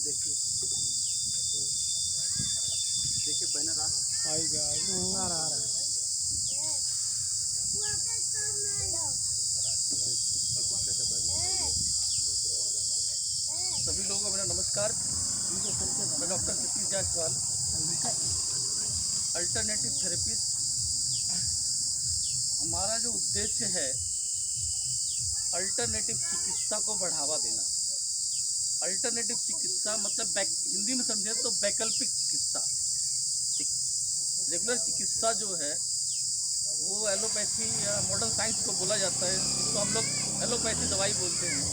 देखिए देखिए बैनर आ रहा आ रहा है। सभी लोगों को मेरा नमस्कार। मैं doctor Satish Jaiswal, alternative therapist. हमारा जो उद्देश्य है अल्टरनेटिव चिकित्सा को बढ़ावा देना। अल्टरनेटिव चिकित्सा मतलब हिंदी में समझे तो वैकल्पिक चिकित्सा। रेगुलर चिकित्सा जो है वो एलोपैथी या मॉडर्न साइंस को बोला जाता है, जिसको हम लोग एलोपैथी दवाई बोलते हैं।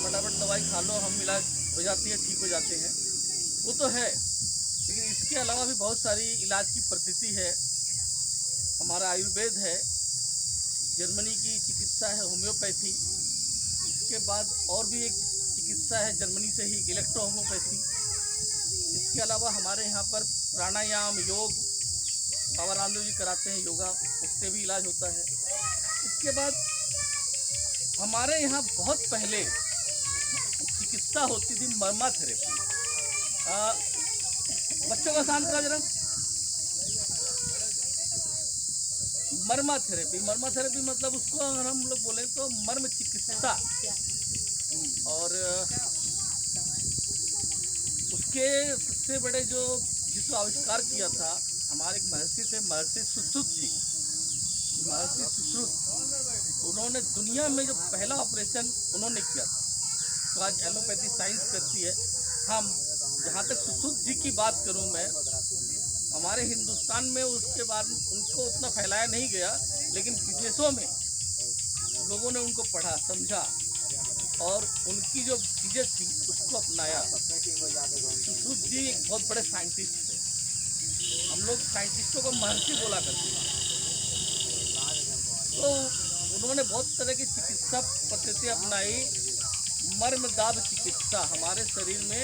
फटाफट दवाई खा लो, हम इलाज हो जाती है, ठीक हो जाते हैं, वो तो है। लेकिन इसके अलावा भी बहुत सारी इलाज की पद्धति है। हमारा आयुर्वेद है, जर्मनी की चिकित्सा है होम्योपैथी। इसके बाद और भी एक चिकित्सा है जर्मनी से ही, इलेक्ट्रो होम्योपैथी। इसके अलावा हमारे यहाँ पर प्राणायाम, योग, बाबा रामदेव जी कराते हैं योगा, उससे भी इलाज होता है। इसके बाद हमारे यहाँ बहुत पहले चिकित्सा होती थी मर्मा थेरेपी। बच्चों का शांत करा जरा। मर्मा थेरेपी मतलब उसको अगर हम लोग बोले तो मर्म चिकित्सा। और उसके सबसे बड़े जिसको आविष्कार किया था हमारे एक महर्षि थे, महर्षि सुश्रुत जी। महर्षि सुश्रुत, उन्होंने दुनिया में जो पहला ऑपरेशन उन्होंने किया था। तो आज एलोपैथी साइंस करती है। हम जहाँ तक सुश्रुत जी की बात करूँ मैं, हमारे हिंदुस्तान में उसके बाद उनको उतना फैलाया नहीं गया, लेकिन विदेशों में लोगों ने उनको पढ़ा, समझा और उनकी जो चीज़ें थी उसको अपनाया। सुश्रुत जी एक बहुत बड़े साइंटिस्ट थे। हम लोग साइंटिस्टों को महर्षि बोला करते हैं। तो उन्होंने बहुत तरह की चिकित्सा पद्धति अपनाई। मर्मदाब चिकित्सा, हमारे शरीर में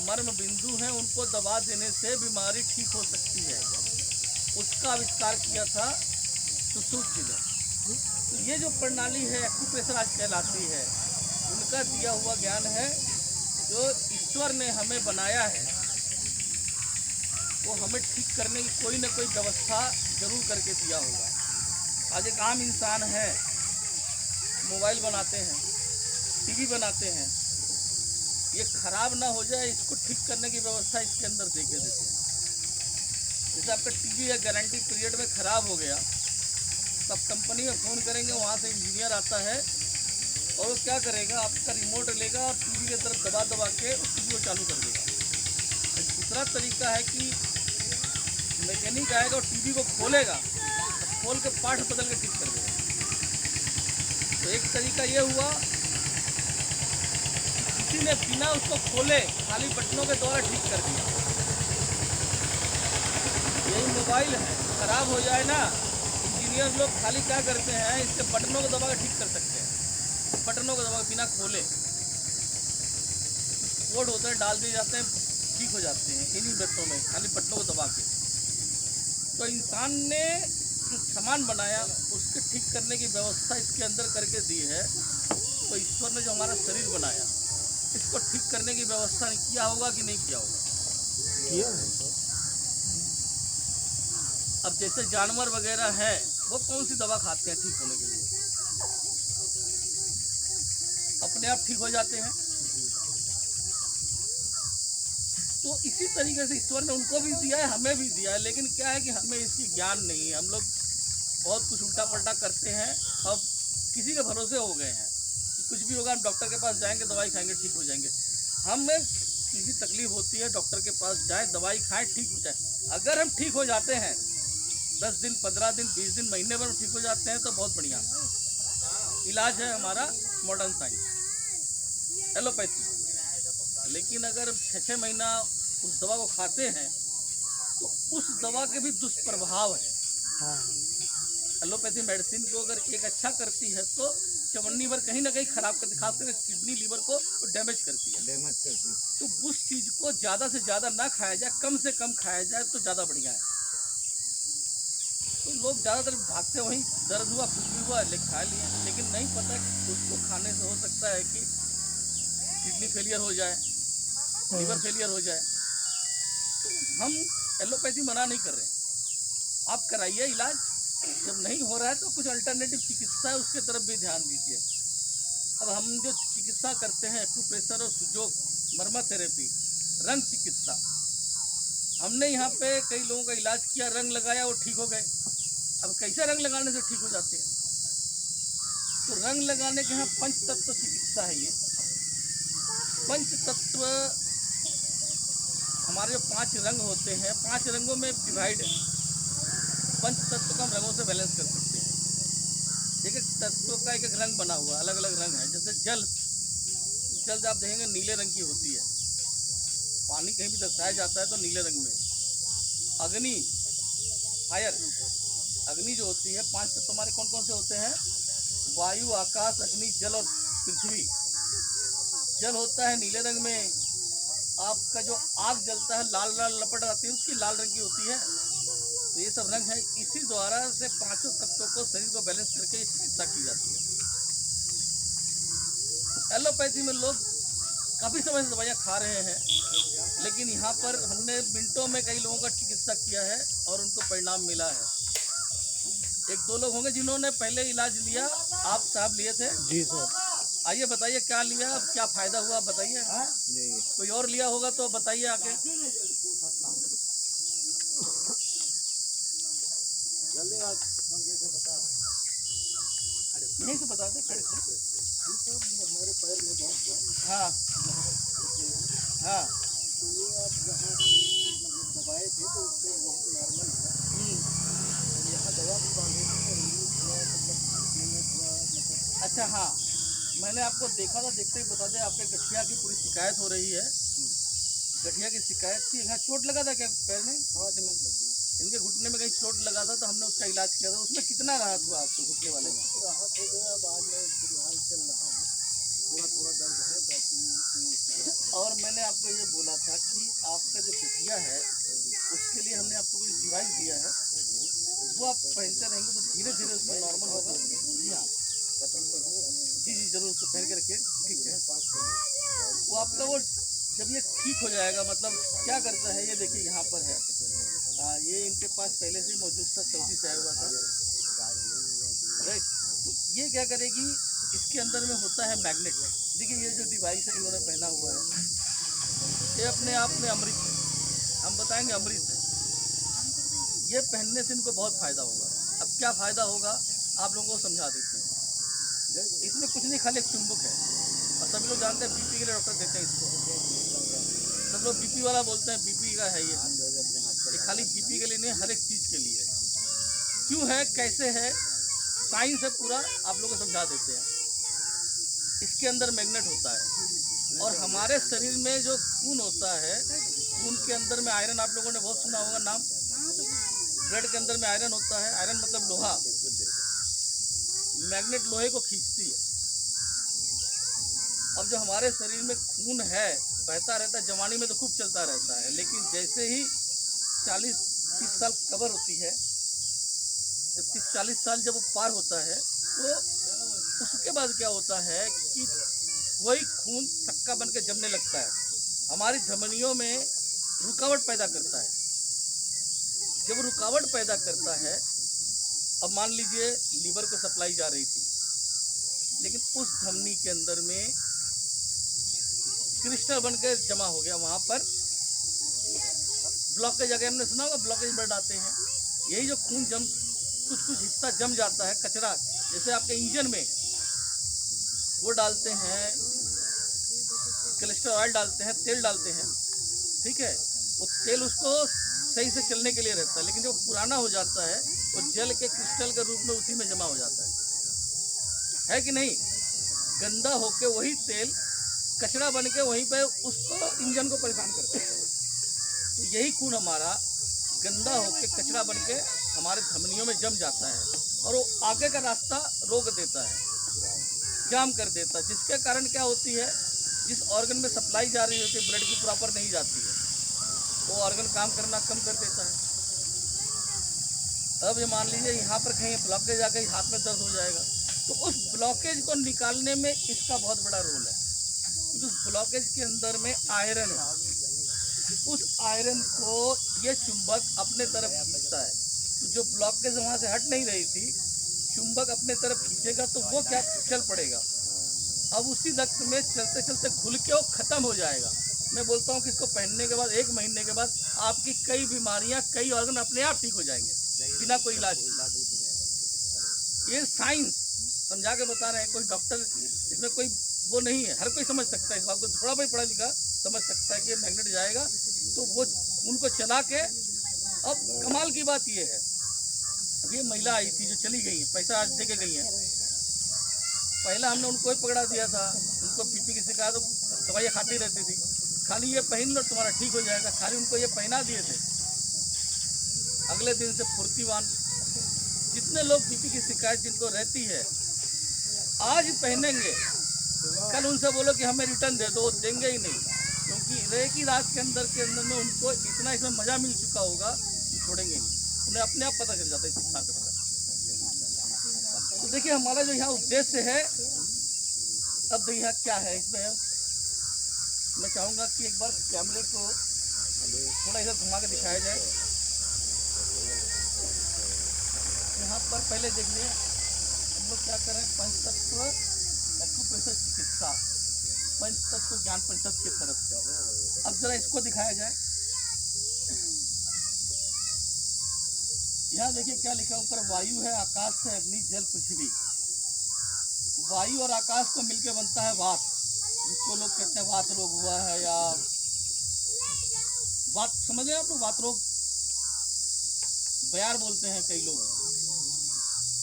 मर्म बिंदु हैं, उनको दबा देने से बीमारी ठीक हो सकती है। उसका आविष्कार किया था सुश्रुत जी ने। तो ये जो प्रणाली है एक्यूप्रेशर आज कहलाती है, उनका दिया हुआ ज्ञान है। जो ईश्वर ने हमें बनाया है वो हमें ठीक करने की कोई ना कोई व्यवस्था जरूर करके दिया होगा। आज एक आम इंसान है, मोबाइल बनाते हैं, टीवी बनाते हैं, ये खराब ना हो जाए इसको ठीक करने की व्यवस्था इसके अंदर दे के देते हैं। जैसे आपका टीवी या गारंटी पीरियड में ख़राब हो गया तो आप कंपनी में फ़ोन करेंगे, वहाँ से इंजीनियर आता है और वो क्या करेगा, आपका रिमोट लेगा और टीवी की तरफ दबा दबा के उस टीवी को चालू कर देगा। एक दूसरा तरीका है कि मैकेनिक आएगा और टीवी को खोलेगा, खोल के पार्ट बदल के ठीक कर देगा। तो एक तरीका ये हुआ, किसी ने बिना उसको खोले खाली बटनों के द्वारा ठीक कर दिया। यही मोबाइल है, खराब हो जाए ना, इंजीनियर लोग खाली क्या करते हैं, इसके बटनों को दबा के ठीक कर सकते हैं। बटनों को दबा बिना खोले कोड होते हैं, डाल दिए जाते हैं, ठीक हो जाते हैं इन्हीं मिनटों में, खाली बटनों को दबा के। तो इंसान ने जो सामान बनाया उसके ठीक करने की व्यवस्था इसके अंदर करके दी है। तो ईश्वर ने जो हमारा शरीर बनाया, इसको ठीक करने की व्यवस्था किया होगा कि नहीं किया होगा? किया है। अब जैसे जानवर वगैरह है, वो कौन सी दवा खाते हैं ठीक होने के लिए? अपने आप ठीक हो जाते हैं। तो इसी तरीके से ईश्वर ने उनको भी दिया है, हमें भी दिया है। लेकिन क्या है कि हमें इसकी ज्ञान नहीं है। हम लोग बहुत कुछ उल्टा पल्टा करते हैं। अब किसी के भरोसे हो गए हैं कि कुछ भी होगा, हम डॉक्टर के पास जाएंगे, दवाई खाएंगे, ठीक हो जाएंगे। हमें किसी तकलीफ होती है, डॉक्टर के पास जाएं, दवाई खाएं, ठीक हो जाए। अगर हम ठीक हो जाते हैं 10 दिन, 15 दिन, 20 दिन, महीने भर ठीक हो जाते हैं तो बहुत बढ़िया इलाज है हमारा मॉडर्न साइंस, एलोपैथी। लेकिन अगर 6-6 महीना उस दवा को खाते हैं तो उस दवा के भी दुष्प्रभाव है। एलोपैथी मेडिसिन को अगर एक अच्छा करती है तो चमड़ी भर कहीं ना कहीं खराब करती है, खासकर किडनी लीवर को डैमेज करती है। तो उस चीज़ को ज़्यादा से ज़्यादा ना खाया जाए, कम से कम खाया जाए तो ज़्यादा बढ़िया है। तो लोग ज़्यादातर भागते वहीं, दर्द हुआ, कुछ भी हुआ, लेकिन खा लिए, लेकिन नहीं पता कि उसको खाने से हो सकता है कि किडनी फेलियर हो जाए, लीवर फेलियर हो जाए। तो हम एलोपैथी मना नहीं कर रहे हैं, आप कराइए इलाज, जब नहीं हो रहा है तो कुछ अल्टरनेटिव चिकित्सा है उसके तरफ भी ध्यान दीजिए। अब हम जो चिकित्सा करते हैं एक्यूप्रेशर और सुजोग, मर्मा थेरेपी, रंग चिकित्सा, हमने यहाँ पे कई लोगों का इलाज किया, रंग लगाया, वो ठीक हो गए। अब कैसे रंग लगाने से ठीक हो जाते हैं? तो रंग लगाने के यहाँ पंच तत्व चिकित्सा है ये। पंच तत्व हमारे जो 5 रंग होते हैं, 5 रंगों में डिवाइड है। पंच तत्व को हम रंगों से बैलेंस कर सकते हैं। एक एक तत्व का एक एक रंग बना हुआ, अलग अलग रंग है। जैसे जल, जल आप देखेंगे नीले रंग की होती है, पानी कहीं भी दर्शाया जाता है तो नीले रंग में। अग्नि, फायर, अग्नि जो होती है, 5 तत्व हमारे कौन कौन से होते हैं? वायु, आकाश, अग्नि, जल और पृथ्वी। जल होता है नीले रंग में। आपका जो आग जलता है, लाल लाल लपट आती है, उसकी लाल रंग की होती है। तो ये सब रंग है, इसी द्वारा से 5 तत्वों को, शरीर को बैलेंस करके ये चिकित्सा की जाती है। एलोपैथी में लोग काफ़ी समय से दवाइयाँ खा रहे हैं, लेकिन यहाँ पर हमने मिनटों में कई लोगों का चिकित्सा किया है और उनको परिणाम मिला है। 1-2 लोग होंगे जिन्होंने पहले इलाज लिया, आप साहब लिए थे? जी सर। आइए बताइए क्या लिया, अब क्या फ़ायदा हुआ बताइए। जी। कोई और लिया होगा तो बताइए आके। यहीं से बता दे, खड़े खड़े। हमारे पैर में बहुत हाँ हाँ। तो ये आप जहाँ मतलब दबाए थे तो उससे बहुत नॉर्मल था। और यहाँ दवा भी बांधे थे और ये थोड़ा मतलब अच्छा हाँ, मैंने आपको देखा था, देखते ही बता दें, आपके गठिया की पूरी शिकायत हो रही है। गठिया की शिकायत थी, यहाँ चोट लगा था क्या पैर में? हाथ में इनके घुटने में कहीं चोट लगा था तो हमने उसका इलाज किया था। उसमें कितना राहत हुआ आपको घुटने वाले में? राहत हो गया। अब आज मैं फिलहाल चल रहा हूँ, थोड़ा थोड़ा दर्द है बाकी। और मैंने आपको ये बोला था कि आपका जो गठिया है उसके लिए हमने आपको कोई डिवाइस दिया है, वो आप पहनते रहेंगे तो धीरे धीरे उसमें नॉर्मल होगा। जी हाँ, जी जी जरूर, उसको पहन के रखिए, ठीक है। वो आपका वो जब ये ठीक हो जाएगा, मतलब क्या करता है ये देखिए, यहाँ पर है, ये इनके पास पहले से ही मौजूद था, सऊदी से आया हुआ था, राइट। तो ये क्या करेगी, इसके अंदर में होता है मैग्नेट। देखिए ये जो डिवाइस है इन्होंने पहना हुआ है, ये अपने आप में अमृत है, हम बताएंगे अमृत है। ये पहनने से इनको बहुत फ़ायदा होगा। अब क्या फ़ायदा होगा आप लोगों को समझा देते हैं। इसमें कुछ नहीं, खाली एक चुंबक है, और सभी लोग जानते हैं बीपी के लिए डॉक्टर देते हैं इसको। सब लोग बीपी वाला बोलते हैं, बीपी का है ये खाली बीपी के लिए नहीं, हर एक चीज़ के लिए। क्यों है, कैसे है, साइंस है पूरा, आप लोगों को समझा देते हैं। इसके अंदर मैग्नेट होता है, और हमारे शरीर में जो खून होता है, खून के अंदर में आयरन, आप लोगों ने बहुत सुना होगा नाम, ब्लड के अंदर में आयरन होता है। आयरन मतलब लोहा, मैग्नेट लोहे को खींचती है। अब जो हमारे शरीर में खून है, बहता रहता है, जवानी में तो खूब चलता रहता है, लेकिन जैसे ही 40-30 साल कवर होती है, जब 30-40 साल जब वो पार होता है, तो उसके बाद क्या होता है कि वही खून थक्का बन के जमने लगता है, हमारी धमनियों में रुकावट पैदा करता है। जब रुकावट पैदा करता है, अब मान लीजिए लीवर को सप्लाई जा रही थी, लेकिन उस धमनी के अंदर में क्रिस्टल बनकर जमा हो गया, वहाँ पर ब्लॉकेज आ गया। हमने सुना होगा ब्लॉकेज ब्लड आते हैं, यही जो खून जम, कुछ कुछ हिस्सा जम जाता है, कचरा, जैसे आपके इंजन में वो डालते हैं, कोलेस्ट्रॉल ऑयल डालते हैं, तेल डालते हैं, ठीक है, वो तेल उसको सही से चलने के लिए रहता है, लेकिन जब पुराना हो जाता है तो जल के क्रिस्टल के रूप में उसी में जमा हो जाता है कि नहीं? गंदा होके वही तेल कचरा बन के वहीं पे उसको, इंजन को परेशान करता है। तो यही खून हमारा गंदा होके कचरा बन के हमारे धमनियों में जम जाता है, और वो आगे का रास्ता रोक देता है, जाम कर देता है, जिसके कारण क्या होती है, जिस ऑर्गन में सप्लाई जा रही होती है ब्लड की, प्रॉपर नहीं जाती है, वो ऑर्गन काम करना कम कर देता है। अब ये मान लीजिए यहाँ पर कहीं ब्लॉकेज आ गई, हाथ में दर्द हो जाएगा, तो उस ब्लॉकेज को निकालने में इसका बहुत बड़ा रोल है। क्योंकि उस ब्लॉकेज के अंदर में आयरन है। उस आयरन को ये चुंबक अपने तरफ खींचता है, तो जो ब्लॉकेज वहाँ से हट नहीं रही थी, चुंबक अपने तरफ खींचेगा तो वो क्या चल पड़ेगा। अब उसी रक्त में चलते चलते घुल के वो खत्म हो जाएगा। मैं बोलता हूँ कि इसको पहनने के बाद 1 महीने के बाद आपकी कई बीमारियाँ, कई ऑर्गन अपने आप ठीक हो जाएंगे बिना कोई इलाज के। ये साइंस समझा के बता रहे हैं, कोई डॉक्टर इसमें कोई वो नहीं है, हर कोई समझ सकता है इस बात को, थोड़ा भी पढ़ा लिखा समझ सकता है कि मैग्नेट जाएगा तो वो उनको चला के। अब कमाल की बात ये है, अब ये महिला आई थी जो चली गई है, पैसा आज दे के गई है, पहला हमने उनको ही पकड़ा दिया था, उनको बीपी की शिकायत, दवाइयाँ खाती रहती थी, खाली ये पहन लो तुम्हारा ठीक हो जाएगा, खाली उनको ये पहना दिए थे। अगले दिन से फुर्तीवान, जितने लोग बीपी की शिकायत जिनको रहती है आज पहनेंगे, कल उनसे बोलो कि हमें रिटर्न दे दो, देंगे ही नहीं, क्योंकि एक ही रात के अंदर में उनको इतना इसमें मज़ा मिल चुका होगा कि छोड़ेंगे नहीं, उन्हें अपने आप पता चल जाता है इसकी ताकत का। तो देखिए हमारा जो यहाँ उद्देश्य है, अब देखिए यहाँ क्या है, इसमें मैं चाहूँगा कि एक बार कैमरे को थोड़ा इधर घुमा के दिखाया जाए। यहाँ पर पहले देखिए हम लोग क्या करें, पंचतत्व एक्यूप्रेशर चिकित्सा, पंचतत्व ज्ञान परिषद की तरफ से। अब जरा इसको दिखाया जाए। यहाँ देखिए क्या लिखा है ऊपर, वायु है, आकाश है, अग्नि, जल, पृथ्वी। वायु और आकाश को मिलकर बनता है वात, जिसको लोग कहते हैं वात रोग हुआ है, या वात समझ रहे हैं आप लोग, वात रोग बयार बोलते हैं कई लोग।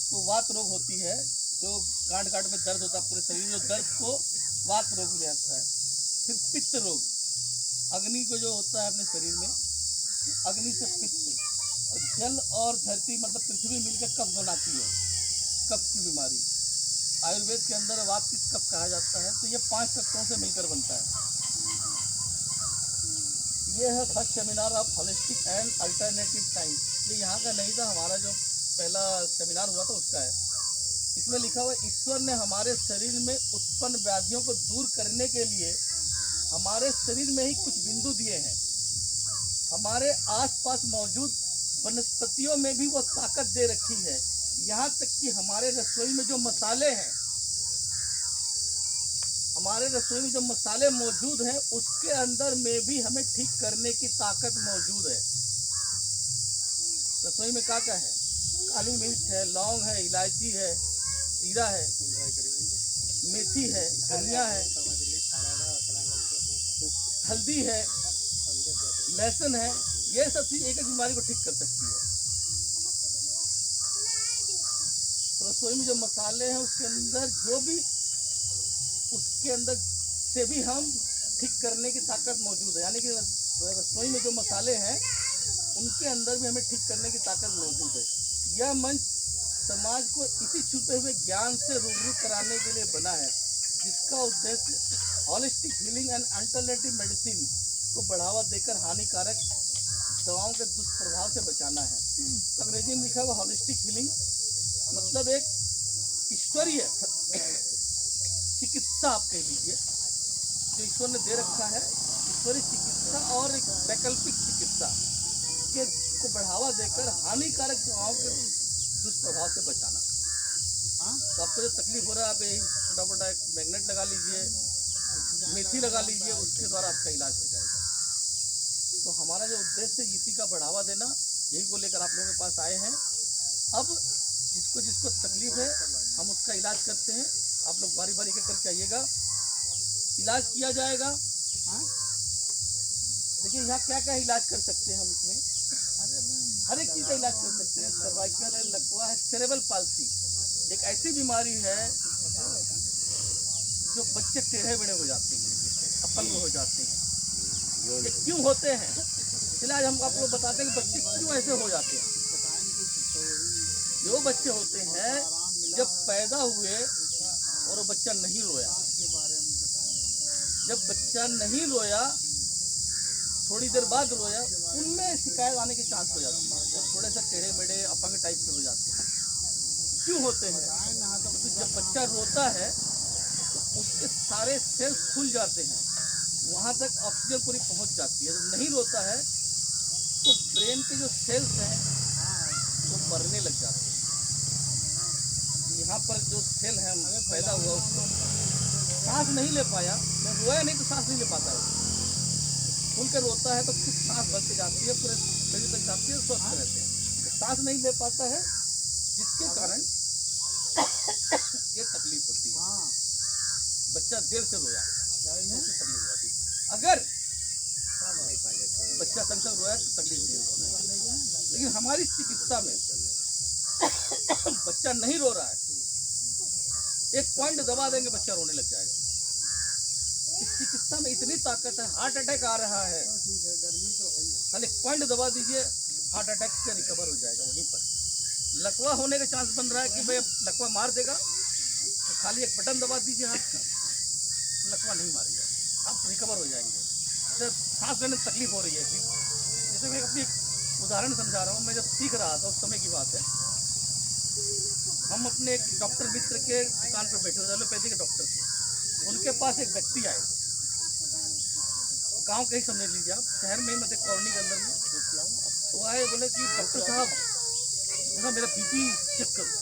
तो वात रोग होती है, जो गांठ गांठ में दर्द होता है पूरे शरीर में, दर्द को वात रोग ले आता है। फिर पित्त रोग, अग्नि को जो होता है अपने शरीर में, अग्नि से पित्त। और जल और धरती मतलब पृथ्वी मिलकर कफ बनाती है, कफ की बीमारी। आयुर्वेद के अंदर वात पित्त कफ कहा जाता है। तो ये 5 तत्वों से मिलकर बनता है। ये है first seminar of holistic and alternative science. ये यहाँ का नहीं था, हमारा जो पहला सेमिनार हुआ था उसका है। इसमें लिखा हुआ है, ईश्वर ने हमारे शरीर में उत्पन्न व्याधियों को दूर करने के लिए हमारे शरीर में ही कुछ बिंदु दिए हैं। हमारे आसपास मौजूद वनस्पतियों में भी वो ताकत दे रखी है। यहाँ तक कि हमारे रसोई में जो मसाले हैं, हमारे रसोई में जो मसाले मौजूद हैं, उसके अंदर में भी हमें ठीक करने की ताकत मौजूद है। रसोई में क्या क्या है, काली मिर्च है, लौंग है, इलायची है, जीरा है, मेथी है, धनिया है, हल्दी है, लहसुन है। ये सब चीज़ एक एक बीमारी को ठीक कर सकती है। तो रसोई में जो मसाले हैं उसके अंदर जो भी, उसके अंदर से भी हम ठीक करने की ताकत मौजूद है। यानी कि रसोई में जो मसाले हैं उनके अंदर भी हमें ठीक करने की ताकत मौजूद है। यह मंच समाज को इसी छुपे हुए ज्ञान से रूबरू कराने के लिए बना है, जिसका उद्देश्य holistic healing and alternative medicine को बढ़ावा देकर हानिकारक दवाओं के दुष्प्रभाव से बचाना है। अंग्रेजी में लिखा हुआ होलिस्टिक हीलिंग मतलब एक ईश्वरीय चिकित्सा आप कह लीजिए, जो ईश्वर ने दे रखा है, ईश्वरीय चिकित्सा और एक वैकल्पिक चिकित्सा के को बढ़ावा देकर हानिकारक दवाओं के दुष्प्रभाव से बचाना। तो आपको जो तकलीफ हो रहा है, आप यही छोटा मोटा एक मैग्नेट लगा लीजिए, मेथी लगा लीजिए, उसके द्वारा आपका इलाज हो जाएगा। तो हमारा जो उद्देश्य है इसी का बढ़ावा देना, यही को लेकर आप लोगों के पास आए हैं। अब जिसको जिसको तकलीफ है हम उसका इलाज करते हैं। आप लोग बारी बारी करके आइएगा, इलाज किया जाएगा। हाँ देखिए यहाँ क्या क्या इलाज कर सकते हैं हम इसमें, हर एक चीज़ का इलाज कर सकते हैं। सर्वाइकल है, लकवा है, सेरेब्रल पाल्सी एक ऐसी बीमारी है जो बच्चे टेढ़े बेढ़े हो जाते हैं, अपंग हो जाते हैं। ये क्यों होते हैं, इसलिए आज हम आप लोग बताते हैं कि बच्चे क्यों ऐसे हो जाते हैं। जो बच्चे होते हैं जब पैदा हुए और वो बच्चा नहीं रोया, जब बच्चा नहीं रोया थोड़ी देर बाद रोया, उनमें शिकायत आने के चांस हो जाते हैं, वो थोड़े से टेढ़े मेढ़े अपंग टाइप के हो जाते हैं। क्यों होते हैं, तो जब बच्चा रोता है तो उसके सारे सेल्स खुल जाते हैं, वहाँ तक ऑक्सीजन पूरी पहुँच जाती है। जब नहीं रोता है तो ब्रेन के जो सेल्स हैं वो मरने लग जाते हैं। यहाँ पर जो सेल है पैदा हुआ उसको सांस नहीं ले पाया, मैं रोया नहीं तो सांस नहीं ले पाता है। खुल कर रोता है तो खुद सांस भर के जाती है, पूरे शरीर तक जाती है, स्वस्थ रहते हैं। तो सांस नहीं ले पाता है जिसके कारण ये तकलीफ होती है। बच्चा देर से रोया उससे तकलीफ होती है। अगर बच्चा संग संग रोया तो तकलीफ नहीं होती। लेकिन हमारी चिकित्सा में बच्चा नहीं रो रहा है, एक पॉइंट दबा देंगे बच्चा रोने लग जाएगा। इस चिकित्सा में इतनी ताकत है, हार्ट अटैक आ रहा है, खाली एक पॉइंट दबा दीजिए, हार्ट अटैक से रिकवर हो जाएगा वहीं पर। लकवा होने का चांस बन रहा है कि भाई लकवा मार देगा, तो खाली एक बटन दबा दीजिए हाथ का, लकवा नहीं मारेगा, आप रिकवर हो जाएंगे। जब सांस लेने में तकलीफ हो रही है, जैसे मैं अपनी उदाहरण समझा रहा हूँ, मैं जब सीख रहा था उस समय की बात है, हम अपने एक डॉक्टर मित्र के दुकान पर बैठे हुए, एलोपैथी के डॉक्टर थे। उनके पास एक व्यक्ति आए, गांव के ही समझ लीजिए आप, शहर में ही मतलब कॉलोनी के अंदर में। वो आए, बोले कि डॉक्टर साहब ना मेरा बीपी चेक करो,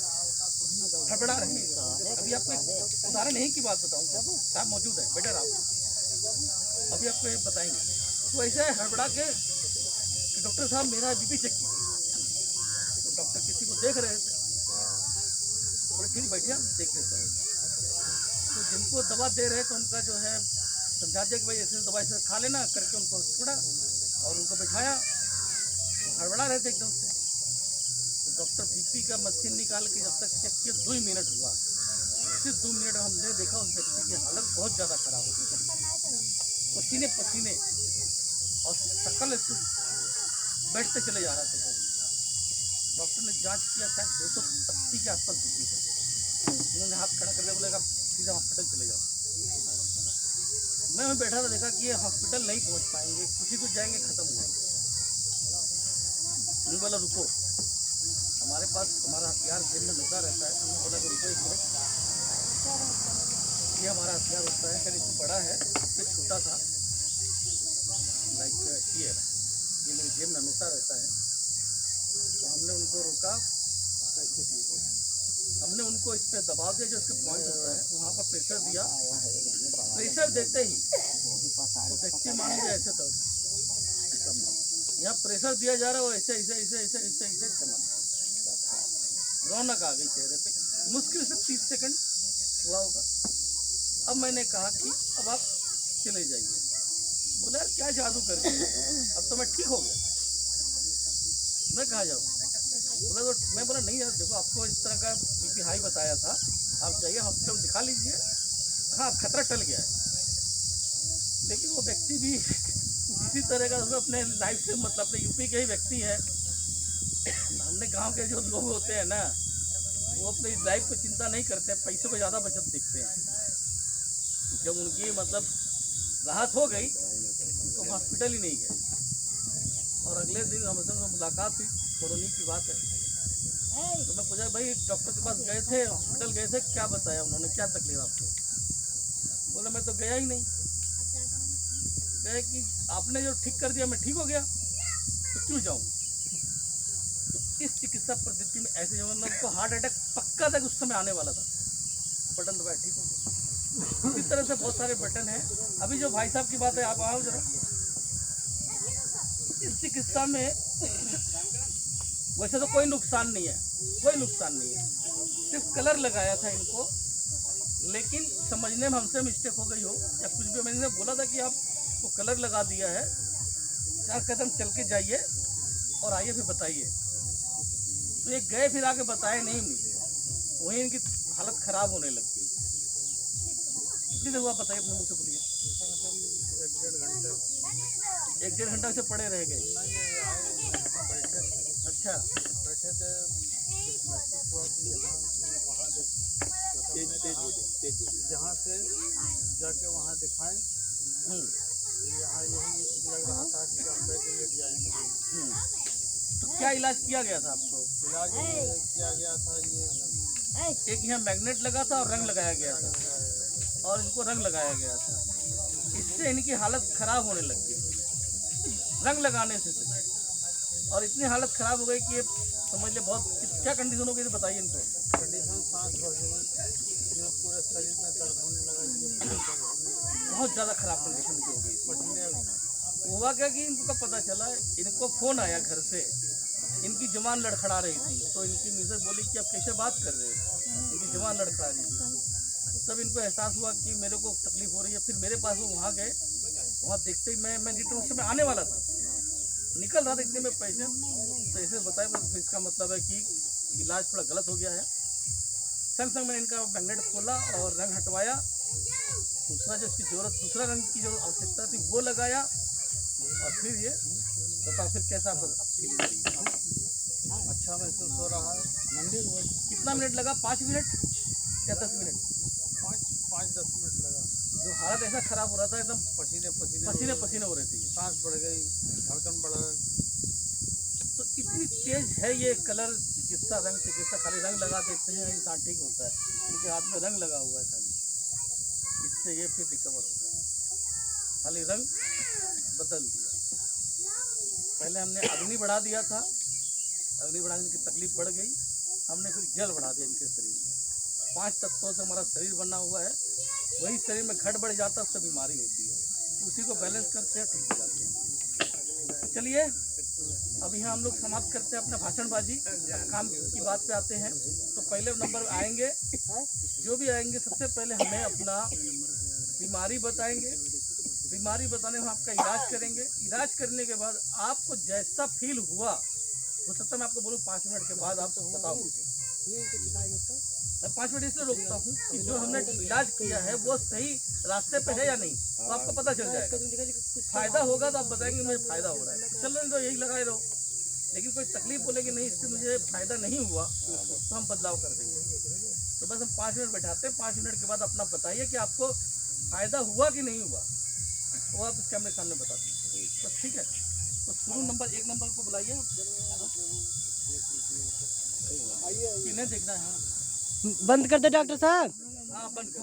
हड़बड़ा रहे हैं। अभी आपको एक उदाहरण यही की बात बताऊंगा, साहब मौजूद है, बेटर आप अभी आपको ये बताएंगे। तो ऐसे हड़बड़ा के कि डॉक्टर साहब मेरा बीपी चेक कीजिए। तो डॉक्टर किसी को देख रहे थे, बोले ठीक बैठिए हम देख लेते हैं। तो जिनको दवा दे रहे थे उनका जो है समझा दिया कि भाई ऐसे दवाई से खा लेना करके, उनको छोड़ा और उनको बैठाया। तो हड़बड़ा रहे थे एकदम से। तो डॉक्टर बीपी का मशीन निकाल के जब तक चेक किया 2 मिनट हुआ, सिर्फ 2 मिनट हमने देखा उस व्यक्ति की हालत बहुत ज़्यादा खराब हो गई, पसीने पसीने, और शक्ल से बैठते चले जा रहा था। डॉक्टर ने जांच किया, शायद 280 के आसपास बीपी था। उन्होंने हाथ खड़ा कर दिया, बोलेगा सीधा हॉस्पिटल चले जाओ। मैं वहीं बैठा था, देखा कि ये हॉस्पिटल नहीं पहुंच पाएंगे, कुछ ही कुछ जाएंगे खत्म हो जाएंगे। मैंने बोला रुको, हमारे पास हमारा हथियार जेल में हमेशा रहता है। हमने बोला कि रुको एक मिनट, ये हमारा हथियार होता है, कहीं इससे बड़ा है, इससे छोटा था, लाइक ये मेरे जेब में हमेशा रहता है। तो हमने उनको रोका, हमने उनको इस पर दबाव दिया, जो इसके पॉइंट होता है वहाँ पर प्रेशर दिया। प्रेशर देते ही तो व्यक्ति मान लीजिए ऐसे था, यहाँ प्रेशर दिया जा रहा है, वो ऐसे ऐसे ऐसे ऐसे ऐसे ऐसे चमक, रौनक आ गई चेहरे पे। मुश्किल से 30 सेकंड हुआ होगा। अब मैंने कहा कि अब आप चले जाइए। बोला क्या जादू कर दिया, अब तो मैं ठीक हो गया, मैं कहाँ जाऊँ। बोला तो मैं बोला नहीं यार देखो, आपको इस तरह का बीपी हाई बताया था, आप जाइए हॉस्पिटल दिखा लीजिए, हाँ खतरा टल गया है। लेकिन वो व्यक्ति भी इसी तरह का अपने लाइफ से मतलब अपने यूपी के ही व्यक्ति है। हमने गांव के जो लोग होते हैं ना, वो अपनी लाइफ को चिंता नहीं करते हैं, पैसों को ज़्यादा बचत देखते हैं। जब उनकी मतलब राहत हो गई तो हॉस्पिटल ही नहीं गए, और अगले दिन हमसे मुलाकात हुई, कॉलोनी की बात है। तो मैं पूछा भाई डॉक्टर के पास गए थे, हॉस्पिटल गए थे, क्या बताया उन्होंने, क्या तकलीफ आपको। बोला मैं तो गया ही नहीं। कहे कि आपने जो ठीक कर दिया मैं ठीक हो गया, तो क्यों जाऊँ। तो इस चिकित्सा पद्धति में ऐसे जो मतलब को हार्ट अटैक पक्का था कि उस समय आने वाला था, बटन दबाया ठीक हो गया। इसी तरह से बहुत सारे बटन हैं। अभी जो भाई साहब की बात है, आप आओ जरा। इस चिकित्सा में वैसे तो कोई नुकसान नहीं है, कोई नुकसान नहीं है, सिर्फ कलर लगाया था इनको, लेकिन समझने में हमसे मिस्टेक हो गई हो या कुछ भी। मैंने बोला था कि आपको कलर लगा दिया है, 4 कदम चल के जाइए और आइए फिर बताइए। तो ये गए, फिर आके बताए नहीं मुझे, वहीं इनकी हालत ख़राब होने लग गई। कितनी देर हुआ बताइए, अपने मुँह से बोलिए। 1-1.5 घंटा से पड़े रह गए। अच्छा, बैठे थे, जहाँ से जाके वहाँ दिखाएं, यहाँ यही लग रहा था कि डॉक्टर के लिए जाएंगे। तो क्या इलाज किया गया था आपको। इलाज किया गया था, ये एक यहाँ मैग्नेट लगा था और रंग लगाया गया था, और इनको रंग लगाया गया था। इससे इनकी हालत ख़राब होने लग गई रंग लगाने से। और इतनी हालत ख़राब हो गई कि ये समझ ले बहुत क्या कंडीशन हो गई, बताइए इनको। कंडीशन सांस बढ़ गई, जो पूरे शरीर में दर्द होने लगा, ये पूरे दर्द होने लगा, बहुत ज़्यादा ख़राब कंडीशन की हो गई। पसीने। हुआ क्या कि इनको पता चला, इनको फ़ोन आया घर से, इनकी जुबान लड़खड़ा रही थी। तो इनकी मिसेज बोली कि आप कैसे बात कर रहे हो, इनकी जुबान लड़खड़ा रही थी। तब इनको एहसास हुआ कि मेरे को तकलीफ़ हो रही है। फिर मेरे पास वो वहाँ गए, वहाँ देखते ही मैं रिटर्न उस समय आने वाला था, निकल रहा था, इतने में पैसे बताए। तो इसका मतलब है कि इलाज थोड़ा गलत हो गया है। संग संग मैंने इनका मैग्नेट खोला और रंग हटवाया। दूसरा जो इसकी ज़रूरत, दूसरा रंग की जो आवश्यकता थी वो लगाया। और फिर ये बताओ फिर कैसा फीलिंग हुई? अच्छा महसूस हो रहा है। मंदिर कितना मिनट लगा, 5 मिनट या 10 मिनट? 5-10 मिनट लगा। जो हालत ऐसा ख़राब हो रहा था, एकदम पसीने पसीने हो रहे थे ये। सांस बढ़ गई, धड़कन बढ़ा। तो इतनी तेज है ये कलर चिकित्सा, रंग चिकित्सा। खाली रंग लगा देते हैं, इंसान ठीक होता है। इनके हाथ में रंग लगा हुआ है खाली, इससे ये फिर रिकवर हो गया। खाली रंग बदल दिया। पहले हमने अग्नि बढ़ा दिया था, अग्नि बढ़ाने की तकलीफ बढ़ गई, हमने फिर जल बढ़ा दिया इनके शरीर में। 5 तत्वों से हमारा शरीर बना हुआ है, वही शरीर में घट बढ़ जाता है, उससे बीमारी होती है। उसी को बैलेंस करते हैं, ठीक हो जाते हैं। चलिए अब यहाँ हम लोग समाप्त करते हैं अपना भाषणबाजी, काम की बात पे आते हैं। तो पहले नंबर आएंगे, जो भी आएंगे सबसे पहले हमें अपना बीमारी बताएंगे। बीमारी बताने में आपका इलाज करेंगे। इलाज करने के बाद आपको जैसा फील हुआ, हो सकता है मैं आपको बोलूँ 5 मिनट के बाद आप बताओ। मैं 5 मिनट इसलिए रोकता हूँ कि जो हमने इलाज किया है वो सही रास्ते पे है या नहीं, तो आपको पता चल जाएगा। फ़ायदा होगा तो आप बताएंगे मुझे फ़ायदा हो रहा है, चलो नहीं तो यही लगाए रहो। लेकिन कोई तकलीफ बोलेगी नहीं इससे मुझे फ़ायदा नहीं हुआ, तो हम बदलाव कर देंगे। तो बस हम 5 मिनट बैठाते हैं, 5 मिनट के बाद अपना बताइए कि आपको फ़ायदा हुआ कि नहीं हुआ, वो आप इस कैमरे के सामने बता दीजिए। तो ठीक है, तो शुरू नंबर 1 नंबर को बुलाइए। किन्हें देखना है? बंद कर दे डॉक्टर साहब। हाँ बंद कर।